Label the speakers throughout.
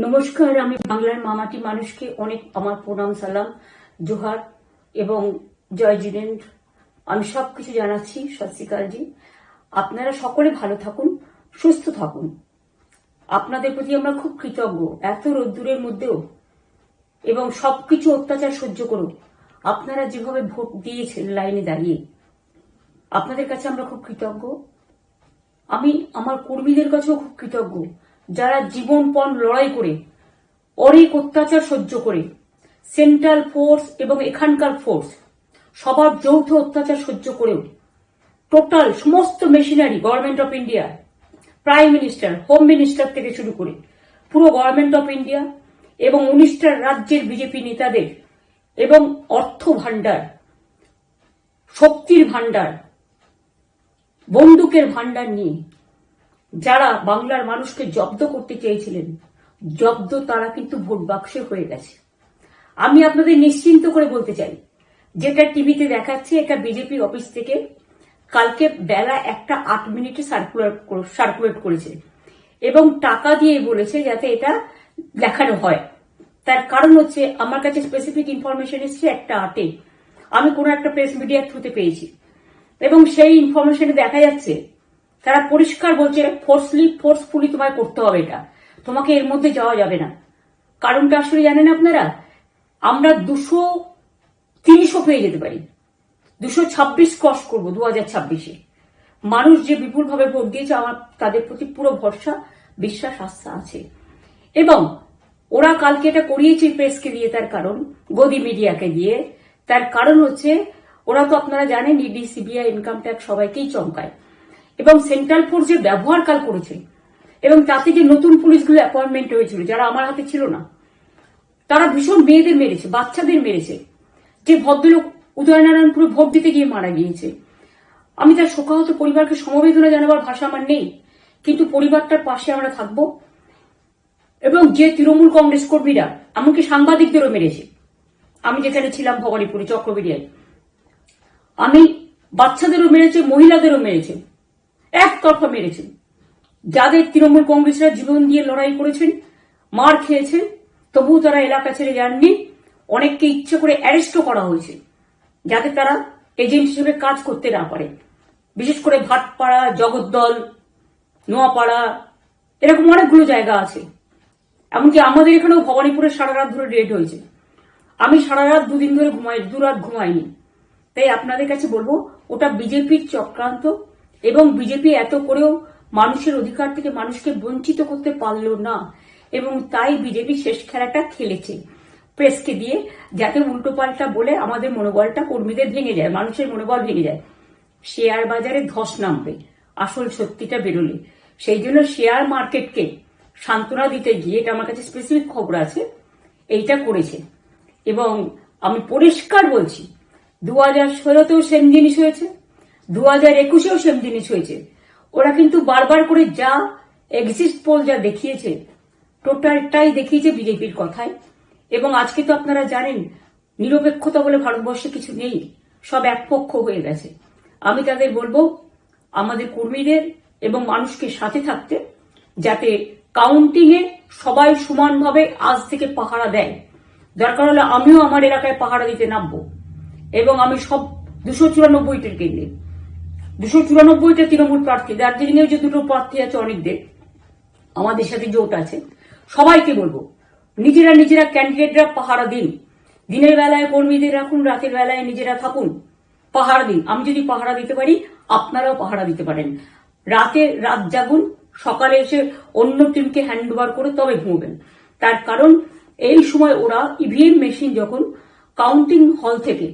Speaker 1: নমস্কার, আমি বাংলার মামাটি মানুষকে অনেক আমার প্রণাম, সালাম, জোহার এবং জয় জিনেন্দ্র। আমি সবকিছু জানাচ্ছি। সত শ্রী আকাল জি। আপনারা সকলে ভালো থাকুন, সুস্থ থাকুন। আপনাদের প্রতি আমরা খুব কৃতজ্ঞ। এত রোদ্দুরের মধ্যেও এবং সবকিছু অত্যাচার সহ্য করুন আপনারা যেভাবে ভোট দিয়েছেন লাইনে দাঁড়িয়ে, আপনাদের কাছে আমরা খুব কৃতজ্ঞ। আমি আমার কর্মীদের কাছেও খুব কৃতজ্ঞ, যারা জীবনপণ লড়াই করে অনেক অত্যাচার সহ্য করে সেন্ট্রাল ফোর্স এবং এখানকার ফোর্স সবার যৌথ অত্যাচার সহ্য করেও টোটাল সমস্ত machinery government of India, prime minister, home minister থেকে শুরু করে পুরো গভর্নমেন্ট অফ ইন্ডিয়া এবং 19টা রাজ্যের বিজেপি নেতাদের এবং অর্থ ভান্ডার, শক্তির ভান্ডার, বন্দুকের ভান্ডার নিয়ে যারা বাংলার মানুষকে জব্দ করতে চেয়েছিলেন, জব্দ তারা কিন্তু ভোট বাক্সে হয়ে গেছে। আমি আপনাদের নিশ্চিন্ত করে বলতে চাই, যেটা টিভিতে দেখাচ্ছে এটা বিজেপি অফিস থেকে কালকে বেলা 1:08 সার্কুলেট করেছে এবং টাকা দিয়ে বলেছে যাতে এটা দেখানো হয়। তার কারণ হচ্ছে আমার কাছে স্পেসিফিক ইনফরমেশন এসছে 1:08 আমি কোনো একটা প্রেস মিডিয়ার থ্রুতে পেয়েছি এবং সেই ইনফরমেশনে দেখা যাচ্ছে তারা পরিষ্কার বলছে ফোর্সফুলি তোমায় করতে হবে, এটা তোমাকে এর মধ্যে যাওয়া যাবে না। কারণটা আসলে জানেন আপনারা, আমরা 200-300 পেয়ে যেতে পারি, 226 ক্রস করবো 2026-এ। মানুষ যে বিপুলভাবে ভোট দিয়েছে, আমার তাদের প্রতি পুরো ভরসা, বিশ্বাস, আস্থা আছে। এবং ওরা কালকে এটা করিয়েছে প্রেসকে দিয়ে, তার কারণ গদি মিডিয়াকে দিয়ে, তার কারণ হচ্ছে ওরা তো আপনারা জানেন ইডি, সিবিআই, ইনকাম ট্যাক্স সবাইকেই চমকায় এবং সেন্ট্রাল ফোর্স যে ব্যবহার কাল করেছে এবং তাতে যে নতুন পুলিশগুলো অ্যাপয়েন্টমেন্ট হয়েছিল যারা আমার হাতে ছিল না, তারা ভীষণ মেয়েদের মেরেছে, বাচ্চাদের মেরেছে। যে ভদ্রলোক উদয়নারায়ণপুরে ভোট দিতে গিয়ে মারা গিয়েছে, আমি তার শোকাহত পরিবারকে সমবেদনা জানাবার ভাষা আমার নেই, কিন্তু পরিবারটার পাশে আমরা থাকবো। এবং যে তৃণমূল কংগ্রেস কর্মীরা এমনকি সাংবাদিকদেরও মেরেছে, আমি যেখানে ছিলাম ভবানীপুরে চক্রবেড়িয়ায়, আমি বাচ্চাদেরও মেরেছে, মহিলাদেরও মেরেছে, একতরফা মেরেছে। যাদের তৃণমূল কংগ্রেসরা জীবন দিয়ে লড়াই করেছেন, মার খেয়েছেন, তবুও তারা এলাকা ছেড়ে যাননি। অনেককে ইচ্ছে করে অ্যারেস্টও করা হয়েছে যাতে তারা এজেন্ট হিসেবে কাজ করতে না পারে। বিশেষ করে ভাটপাড়া, জগদ্দল, নোয়াপাড়া, এরকম অনেকগুলো জায়গা আছে। এমনকি আমাদের এখানেও ভবানীপুরে সারা রাত ধরে রেড হয়েছে। আমি সারা রাত 2 দিন ধরে দুরাত ঘুমাইনি। তাই আপনাদের কাছে বলবো, ওটা বিজেপির চক্রান্ত এবং বিজেপি এত করেও মানুষের অধিকার থেকে মানুষকে বঞ্চিত করতে পারল না এবং তাই বিজেপি শেষ খেলাটা খেলেছে প্রেসকে দিয়ে, যাতে উল্টো পাল্টা বলে আমাদের মনোবলটা কর্মীদের ভেঙে যায়, মানুষের মনোবল ভেঙে যায়। শেয়ার বাজারে ধস নামবে আসল সত্যিটা বেরোলে। সেই জন্য শেয়ার মার্কেটকে সান্ত্বনা দিতে গিয়ে, এটা আমার কাছে স্পেসিফিক খবর আছে, এইটা করেছে। এবং আমি পরিষ্কার বলছি, 2016তেও সেম জিনিস হয়েছে, 2021এও সেম জিনিস হয়েছে। ওরা কিন্তু বারবার করে যা এক্সিট পোল যা দেখিয়েছে, টোটালটাই দেখিয়েছে বিজেপির কথায়। এবং আজকে তো আপনারা জানেন নিরপেক্ষতা বলে ভারতবর্ষে কিছু নেই, সব একপক্ষ হয়ে গেছে। আমি তাদের বলবো আমাদের কর্মীদের এবং মানুষকে সাথে থাকতে, যাতে কাউন্টিং এ সবাই সমানভাবে আজ থেকে পাহারা দেয়। দরকার হলে আমিও আমার এলাকায় পাহারা দিতে নামবো এবং আমি সব 294টির কেন্দ্রে, 294টা তৃণমূল প্রার্থী, দার্জিলিং এও যে 2টো প্রার্থী আছে অনেকদের, আমাদের সাথে জোট আছে, সবাইকে বলবো নিজেরা ক্যান্ডিডেটরা পাহারা দিন। দিনের বেলায় কর্মীদের রাখুন, রাতের বেলায় নিজেরা থাকুন, পাহারা দিন। আমি যদি পাহারা দিতে পারি, আপনারাও পাহারা দিতে পারেন। রাত জাগুন, সকালে এসে অন্য টিমকে হ্যান্ড ওভার করে তবে ঘুমবেন। তার কারণ এই সময় ওরা ইভিএম মেশিন যখন কাউন্টিং হল থেকে,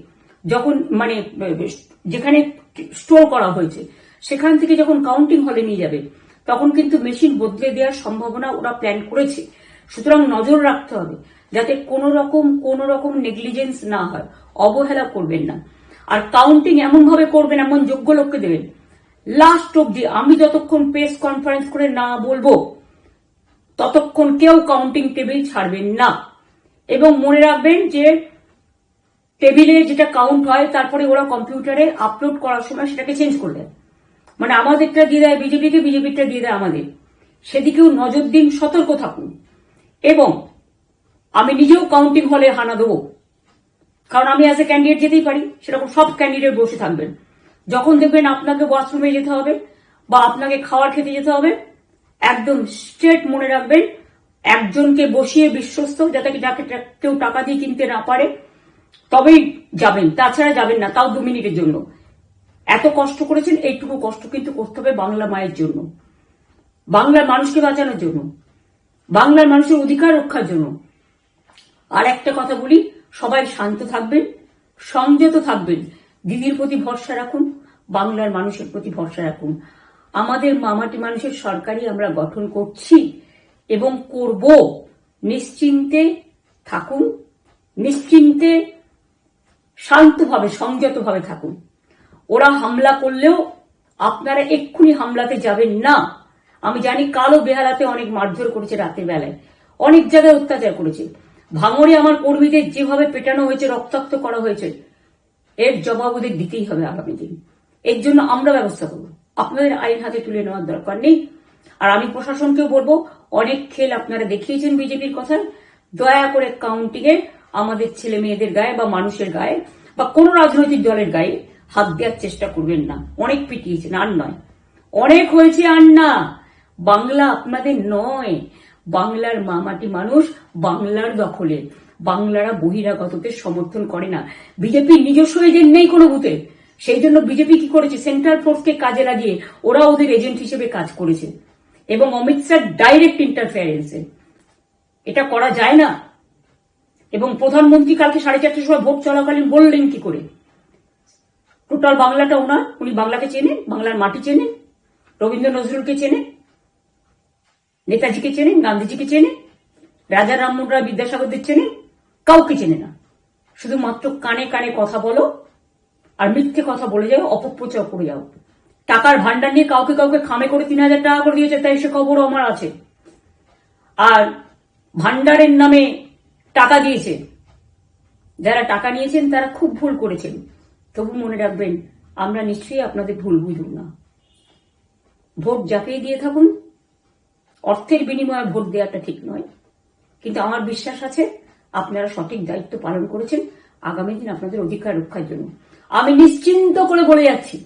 Speaker 1: যখন মানে যেখানে স্টোর করা হয়েছে সেখান থেকে যখন কাউন্টিং হলে নিয়ে যাবে, তখন কিন্তু মেশিন বদলে দেওয়ার সম্ভাবনা ওরা প্ল্যান করেছে। সুতরাং নজর রাখতে হবে যাতে কোনো রকম নেগলিজেন্স না হয়, অবহেলা করবেন না। আর কাউন্টিং এমন ভাবে করবেন, এমন যোগ্য লোককে দেবেন লাস্ট অব্দি। আমি যতক্ষণ প্রেস কনফারেন্স করে না বলবো ততক্ষণ কেউ কাউন্টিং টেবিল ছাড়বেন না। এবং মনে রাখবেন যে টেবিলে যেটা কাউন্ট হয় তারপরে ওরা কম্পিউটারে আপলোড করার সময় সেটাকে চেঞ্জ করে দেয়, মানে আমাদেরটা দিয়ে দেয় বিজেপিকে, বিজেপিটা দিয়ে দেয় আমাদের। সেদিকেও নজর দিন, সতর্ক থাকুন। এবং আমি নিজেও কাউন্টিং হলে হানা দেবো, কারণ আমি অ্যাজ এ ক্যান্ডিডেট যেতেই পারি, সেরকম সব ক্যান্ডিডেট বসে থাকবেন। যখন দেখবেন আপনাকে ওয়াশরুমে যেতে হবে বা আপনাকে খাবার খেতে যেতে হবে, একদম স্ট্রেট মনে রাখবেন, একজনকে বসিয়ে বিশ্বস্ত, যাতে যাকে কেউ টাকা দিয়ে কিনতে না পারে, তবেই যাবেন, তাছাড়া যাবেন না, তাও 2 মিনিটের জন্য। এত কষ্ট করেছেন, এইটুকু কষ্ট কিন্তু করতে হবে বাংলা মায়ের জন্য, বাংলার মানুষকে বাঁচানোর জন্য, বাংলার মানুষের অধিকার রক্ষার জন্য। আর একটা কথা বলি, সবাই শান্ত থাকবেন, সংযত থাকবেন, দিদির প্রতি ভরসা রাখুন, বাংলার মানুষের প্রতি ভরসা রাখুন। আমাদের মামাটি মানুষের সরকারই আমরা গঠন করছি এবং করব। নিশ্চিন্তে থাকুন, নিশ্চিন্তে শান্তভাবে সংযতভাবে থাকুন। ওরা হামলা করলেও আপনারা এক্ষুনি হামলাতে যাবেন না। আমি জানি কালো বেহালাতে অনেক মারধর করেছে, রাতের বেলায় অনেক জায়গায় অত্যাচার করেছে। ভাঙড়ে আমার কর্মীদের যেভাবে পেটানো হয়েছে, রক্তাক্ত করা হয়েছে, এর জবাব ওদের দিতেই হবে আগামী দিন। এর জন্য আমরা ব্যবস্থা করব, আপনাদের আইন হাতে তুলে নেওয়ার দরকার নেই। আর আমি প্রশাসনকেও বলবো, অনেক খেল আপনারা দেখিয়েছেন বিজেপির কথায়, দয়া করে কাউন্টিং এ আমাদের ছেলে মেয়েদের গায়ে বা মানুষের গায়ে বা কোন রাজনৈতিক দলের গায়ে হাত দেওয়ার চেষ্টা করবেন না। অনেক পিটিয়েছেন, আর নয়, অনেক হয়েছে, আর না। বাংলা আপনাদের নয়, বাংলার মামাটি মানুষ বাংলার দখলে। বাংলারা বহিরাগতকে সমর্থন করে না। বিজেপির নিজস্ব এজেন্ট নেই কোনো বুথে, সেই জন্য বিজেপি কি করেছে, সেন্ট্রাল ফোর্সকে কাজে লাগিয়ে ওরা ওদের এজেন্ট হিসেবে কাজ করেছে, এবং অমিত শাহ ডাইরেক্ট ইন্টারফেয়ারেন্সে। এটা করা যায় না। এবং প্রধানমন্ত্রী কালকে 4:30টার সময় ভোট চলাকালীন বললেন কি করে, টোটাল বাংলাটা ওনার, উনি বাংলাকে চেনেন, বাংলার মাটি চেনেন, রবীন্দ্র নজরুলকে চেনেন, নেতাজিকে চেনেন, গান্ধীজিকে চেনেন, রাজা রামমোহন রায়, বিদ্যাসাগরদের চেনেন, কাউকে চেনে না। শুধুমাত্র কানে কানে কথা বলো আর মিথ্যে কথা বলে যাও, অপপ্রচার করে যাও। টাকার ভান্ডার নিয়ে কাউকে কাউকে খামে করে 3,000 টাকা করে দিয়েছে, তাই সে খবরও আমার আছে। আর ভান্ডারের নামে টাকা দিয়েছে, যারা টাকা নিয়েছেন তারা খুব ভুল করেছেন। তবু মনে রাখবেন, আমরা নিশ্চয়ই আপনাদের ভুল বুঝব না। ভোট যাকেই দিয়ে থাকুন, অর্থের বিনিময়ে ভোট দেওয়াটা ঠিক নয়, কিন্তু আমার বিশ্বাস আছে আপনারা সঠিক দায়িত্ব পালন করেছেন আগামী দিন আপনাদের অধিকার রক্ষার জন্য। আমি নিশ্চিন্ত করে বলে যাচ্ছি,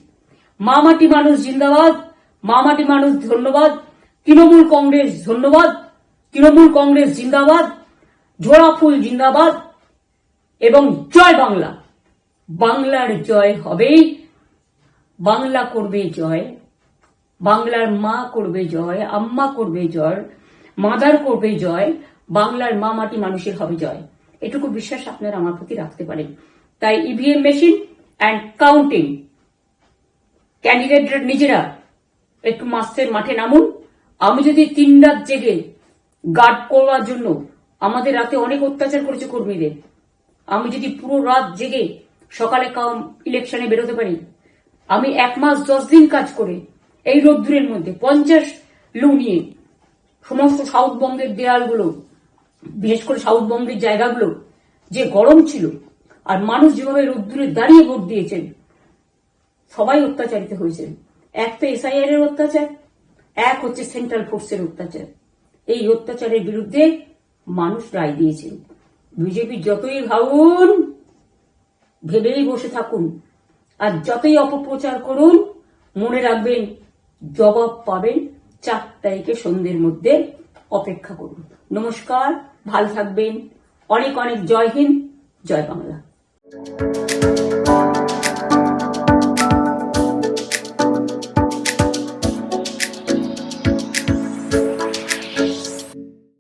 Speaker 1: মামাটি মানুষ জিন্দাবাদ, মামাটি মানুষ ধন্যবাদ, তৃণমূল কংগ্রেস ধন্যবাদ, তৃণমূল কংগ্রেস জিন্দাবাদ, ঝোড়া ফুল জিন্দাবাদ, এবং জয় বাংলা। বাংলার জয় হবেই, বাংলা করবে জয়, বাংলার মা করবে জয়, আম্মা করবে জয়, মাদার করবে জয়, বাংলার মা মাটি মানুষের হবে জয়। এটুকু বিশ্বাস আপনারা আমার প্রতি রাখতে পারেন। তাই ইভিএম মেশিন অ্যান্ড কাউন্টিং, ক্যান্ডিডেটরা নিজেরা একটু মাঠে নামুন। আমি যদি 3 রাত জেগে গার্ড করার জন্য, আমাদের রাতে অনেক অত্যাচার করেছে কর্মীদের, আমি যদি পুরো রাত জেগে সকালে ইলেকশনে বেরোতে পারি, আমি 1 মাস 10 দিন কাজ করে এই রোদ্দুরের মধ্যে 50 লু নিয়ে সমস্ত সাউথবঙ্গের দেয়ালগুলো, বিশেষ করে সাউথবঙ্গের জায়গাগুলো যে গরম ছিল, আর মানুষ যেভাবে রোদ্দুরে দাঁড়িয়ে ভোট দিয়েছেন, সবাই অত্যাচারিত হয়েছেন। এক তো এসআইআর এর অত্যাচার, এক হচ্ছে সেন্ট্রাল ফোর্সের অত্যাচার। এই অত্যাচারের বিরুদ্ধে মানুষ রায় দিয়েছেন। বিজেপি যতই ভাবুন, ভেবেই বসে থাকুন, আর যতই অপপ্রচার করুন, মনে রাখবেন জবাব পাবেন 4 তারিখে সন্ধ্যের মধ্যে। অপেক্ষা করুন। নমস্কার, ভালো থাকবেন, অনেক অনেক জয় হিন্দ, জয় বাংলা।